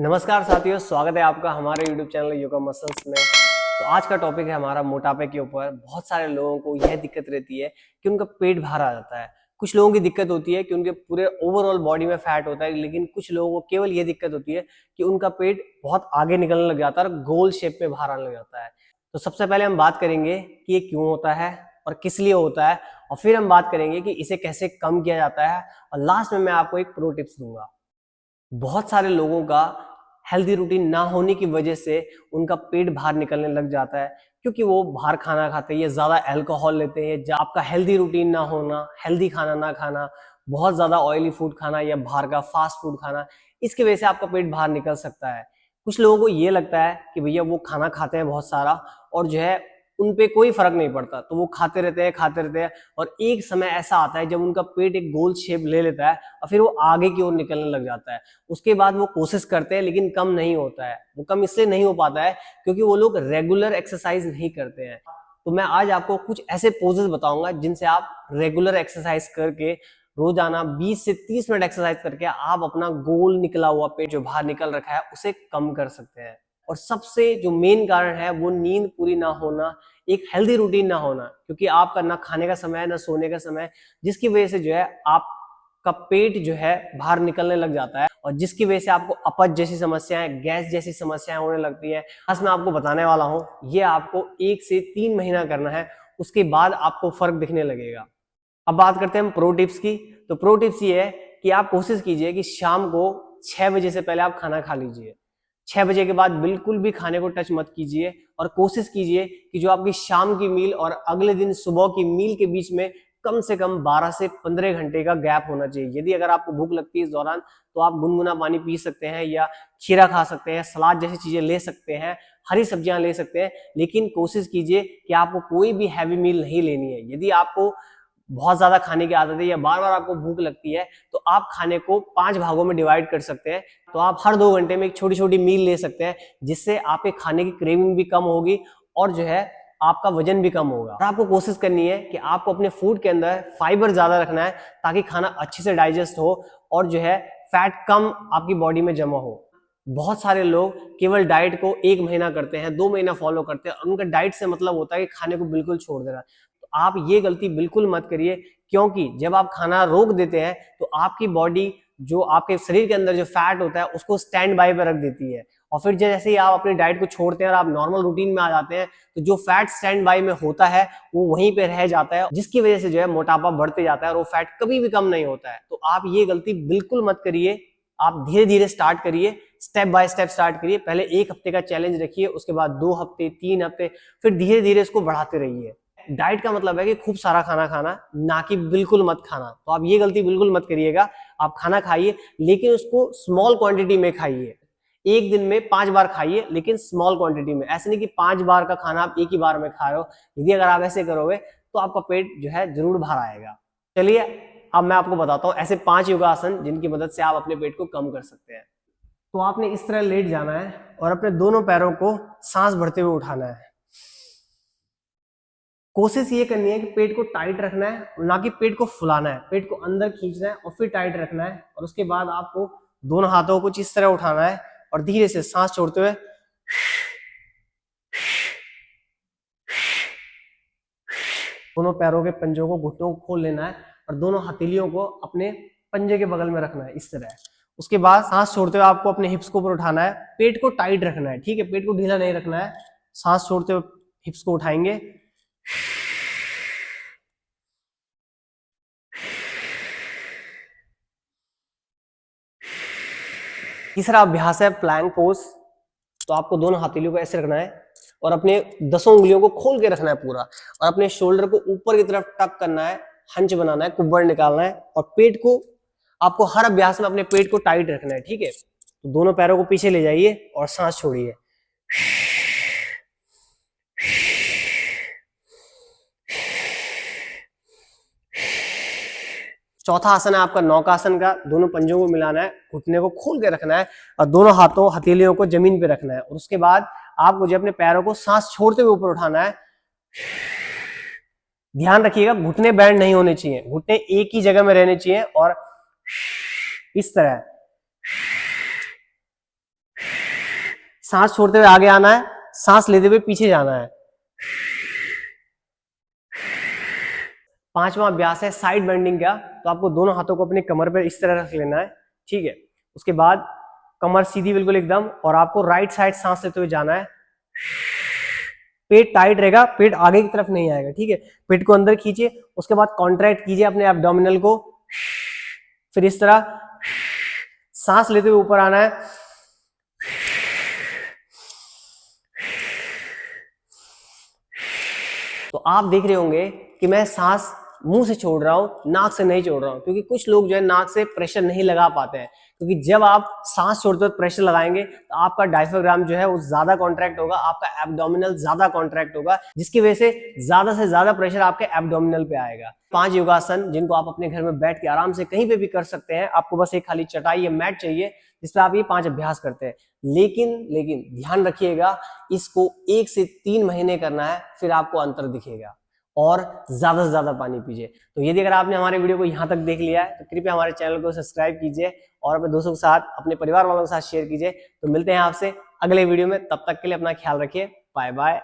नमस्कार साथियों, स्वागत है आपका हमारे YouTube चैनल योगा मसल्स में। तो आज का टॉपिक है हमारा मोटापे के ऊपर। बहुत सारे लोगों को यह दिक्कत रहती है कि उनका पेट बाहर आ जाता है। कुछ लोगों की दिक्कत होती है कि उनके पूरे ओवरऑल बॉडी में फैट होता है, लेकिन कुछ लोगों को केवल ये दिक्कत होती है कि उनका पेट बहुत आगे निकलने लग जाता है और गोल शेप में बाहर आने लग जाता है। तो सबसे पहले हम बात करेंगे कि ये क्यों होता है और किस लिए होता है, और फिर हम बात करेंगे कि इसे कैसे कम किया जाता है, और लास्ट में मैं आपको एक प्रो टिप्स दूंगा। बहुत सारे लोगों का हेल्दी रूटीन ना होने की वजह से उनका पेट बाहर निकलने लग जाता है, क्योंकि वो बाहर खाना खाते हैं, ज्यादा अल्कोहल लेते हैं। आपका हेल्दी रूटीन ना होना, हेल्दी खाना ना खाना, बहुत ज्यादा ऑयली फूड खाना या बाहर का फास्ट फूड खाना, इसकी वजह से आपका पेट बाहर निकल सकता है। कुछ लोगों को ये लगता है कि भैया वो खाना खाते हैं बहुत सारा और जो है उन पे कोई फर्क नहीं पड़ता, तो वो खाते रहते हैं, और एक समय ऐसा आता है जब उनका पेट एक गोल शेप ले लेता है और फिर वो आगे की ओर निकलने लग जाता है। उसके बाद वो कोशिश करते हैं लेकिन कम नहीं होता है। वो कम इसलिए नहीं हो पाता है क्योंकि वो लोग रेगुलर एक्सरसाइज नहीं करते हैं। तो मैं आज आपको कुछ ऐसे पोजेस बताऊंगा जिनसे आप रेगुलर एक्सरसाइज करके रोजाना 20 से 30 मिनट एक्सरसाइज करके आप अपना गोल निकला हुआ पेट जो बाहर निकल रखा है उसे कम कर सकते हैं। और सबसे जो मेन कारण है वो नींद पूरी ना होना, एक हेल्दी रूटीन ना होना, क्योंकि आपका ना खाने का समय ना सोने का समय, जिसकी वजह से जो है आपका पेट जो है बाहर निकलने लग जाता है, और जिसकी वजह से आपको अपच जैसी समस्याएं, गैस जैसी समस्याएं होने लगती है। आज मैं आपको बताने वाला हूं, ये आपको 1 से 3 महीना करना है, उसके बाद आपको फर्क दिखने लगेगा। अब बात करते हैं हम प्रो टिप्स की। तो प्रो टिप्स ये है कि आप कोशिश कीजिए कि शाम को 6 बजे से पहले आप खाना खा लीजिए। 6 बजे के बाद बिल्कुल भी खाने को टच मत कीजिए, और कोशिश कीजिए कि जो आपकी शाम की मील और अगले दिन सुबह की मील के बीच में कम से कम 12 से 15 घंटे का गैप होना चाहिए। यदि अगर आपको भूख लगती है इस दौरान, तो आप गुनगुना पानी पी सकते हैं, या खीरा खा सकते हैं, सलाद जैसी चीजें ले सकते हैं, हरी सब्जियां ले सकते हैं, लेकिन कोशिश कीजिए कि आपको कोई भी हैवी मील नहीं लेनी है। यदि आपको बहुत ज्यादा खाने की आदत है या बार बार आपको भूख लगती है, तो आप खाने को 5 भागों में डिवाइड कर सकते हैं। तो आप हर 2 घंटे में एक छोटी छोटी मील ले सकते हैं, जिससे आपके खाने की क्रेविंग भी कम होगी और जो है आपका वजन भी कम होगा। और आपको कोशिश करनी है कि आपको अपने फूड के अंदर फाइबर ज्यादा रखना है, ताकि खाना अच्छे से डाइजेस्ट हो और जो है फैट कम आपकी बॉडी में जमा हो। बहुत सारे लोग केवल डाइट को 1 महीना करते हैं, 2 महीना फॉलो करते हैं, और उनका डाइट से मतलब होता है कि खाने को बिल्कुल छोड़ देना। तो आप ये गलती बिल्कुल मत करिए, क्योंकि जब आप खाना रोक देते हैं तो आपकी बॉडी जो आपके शरीर के अंदर जो फैट होता है उसको स्टैंड बाय पे रख देती है, और फिर जैसे ही आप अपनी डाइट को छोड़ते हैं और आप नॉर्मल रूटीन में आ जाते हैं, तो जो फैट स्टैंड बाय में होता है वो वहीं पे रह जाता है, जिसकी वजह से जो है मोटापा बढ़ते जाता है और वो फैट कभी भी कम नहीं होता है। तो आप ये गलती बिल्कुल मत करिए। आप धीरे धीरे स्टार्ट करिए, स्टेप बाय स्टेप स्टार्ट करिए। पहले 1 हफ्ते का चैलेंज रखिए, उसके बाद 2 हफ्ते, 3 हफ्ते, फिर धीरे धीरे इसको बढ़ाते रहिए। डाइट का मतलब है कि खूब सारा खाना खाना, ना कि बिल्कुल मत खाना। तो आप ये गलती बिल्कुल मत करिएगा। आप खाना खाइए, लेकिन उसको स्मॉल क्वांटिटी में खाइए। एक दिन में 5 बार खाइए, लेकिन स्मॉल क्वांटिटी में। ऐसे नहीं कि 5 बार का खाना आप एक ही बार में खा रहे हो। यदि अगर आप ऐसे करोगे तो आपका पेट जो है जरूर बाहर आएगा। चलिए अब मैं आपको बताता हूँ ऐसे 5 योगासन जिनकी मदद से आप अपने पेट को कम कर सकते हैं। तो आपने इस तरह लेट जाना है और अपने दोनों पैरों को सांस भरते हुए उठाना है। कोशिश ये करनी है कि पेट को टाइट रखना है, ना कि पेट को फुलाना है। पेट को अंदर खींचना है और फिर टाइट रखना है, और उसके बाद आपको दोनों हाथों को कुछ इस तरह उठाना है और धीरे से सांस छोड़ते हुए दोनों पैरों के पंजों को, घुटनों को खोल लेना है, और दोनों हथेलियों को अपने पंजे के बगल में रखना है इस तरह। उसके बाद सांस छोड़ते हुए आपको अपने हिप्स को ऊपर उठाना है, पेट को टाइट रखना है, ठीक है, पेट को ढीला नहीं रखना है। सांस छोड़ते हुए हिप्स को उठाएंगे, तीसरा अभ्यास है प्लैंक पोज। तो आपको दोनों हथेलियों को ऐसे रखना है और अपने 10 उंगलियों को खोल के रखना है पूरा, और अपने शोल्डर को ऊपर की तरफ टक करना है, हंच बनाना है, कुब्बड़ निकालना है, और पेट को आपको हर अभ्यास में अपने पेट को टाइट रखना है, ठीक है। तो दोनों पैरों को पीछे ले जाइए और सांस छोड़िए। चौथा आसन है आपका नौकासन का। दोनों पंजों को मिलाना है, घुटने को खोल के रखना है, और दोनों हाथों हथेलियों को जमीन पे रखना है, और उसके बाद आपको जो अपने पैरों को सांस छोड़ते हुए ऊपर उठाना है। ध्यान रखिएगा घुटने बैंड नहीं होने चाहिए, घुटने एक ही जगह में रहने चाहिए, और इस तरह सांस छोड़ते हुए आगे आना है, सांस लेते हुए पीछे जाना है। 5वां अभ्यास है साइड बेंडिंग का। तो आपको दोनों हाथों को अपनी कमर पे इस तरह रख लेना है, ठीक है। उसके बाद कमर सीधी बिल्कुल एकदम, और आपको राइट साइड सांस लेते हुए जाना है। पेट टाइट रहेगा, पेट आगे की तरफ नहीं आएगा, ठीक है। पेट को अंदर खींचिए, उसके बाद कॉन्ट्रैक्ट कीजिए अपने एब्डोमिनल को। फिर इस तरह सांस लेते हुए ऊपर आना है। तो आप देख रहे होंगे कि मैं सांस मुंह से छोड़ रहा हूं, नाक से नहीं छोड़ रहा हूं, क्योंकि कुछ लोग जो है नाक से प्रेशर नहीं लगा पाते हैं। क्योंकि जब आप सांस छोड़ते वक्त प्रेशर लगाएंगे तो आपका डायफ्राम जो है वो ज्यादा कॉन्ट्रैक्ट होगा, आपका एब्डोमिनल ज्यादा कॉन्ट्रैक्ट होगा, जिसकी वजह से ज्यादा प्रेशर आपके एब्डोमिनल पे आएगा। 5 योगासन जिनको आप अपने घर में बैठ के आराम से कहीं पे भी कर सकते हैं। आपको बस एक खाली चटाई या मैट चाहिए जिसपे आप ये 5 अभ्यास करते हैं। लेकिन ध्यान रखिएगा, इसको 1 से 3 महीने करना है, फिर आपको अंतर दिखेगा। और ज्यादा से ज्यादा पानी पीजिए। तो यदि अगर आपने हमारे वीडियो को यहाँ तक देख लिया है तो कृपया हमारे चैनल को सब्सक्राइब कीजिए और अपने दोस्तों के साथ, अपने परिवार वालों के साथ शेयर कीजिए। तो मिलते हैं आपसे अगले वीडियो में, तब तक के लिए अपना ख्याल रखिए। Bye bye.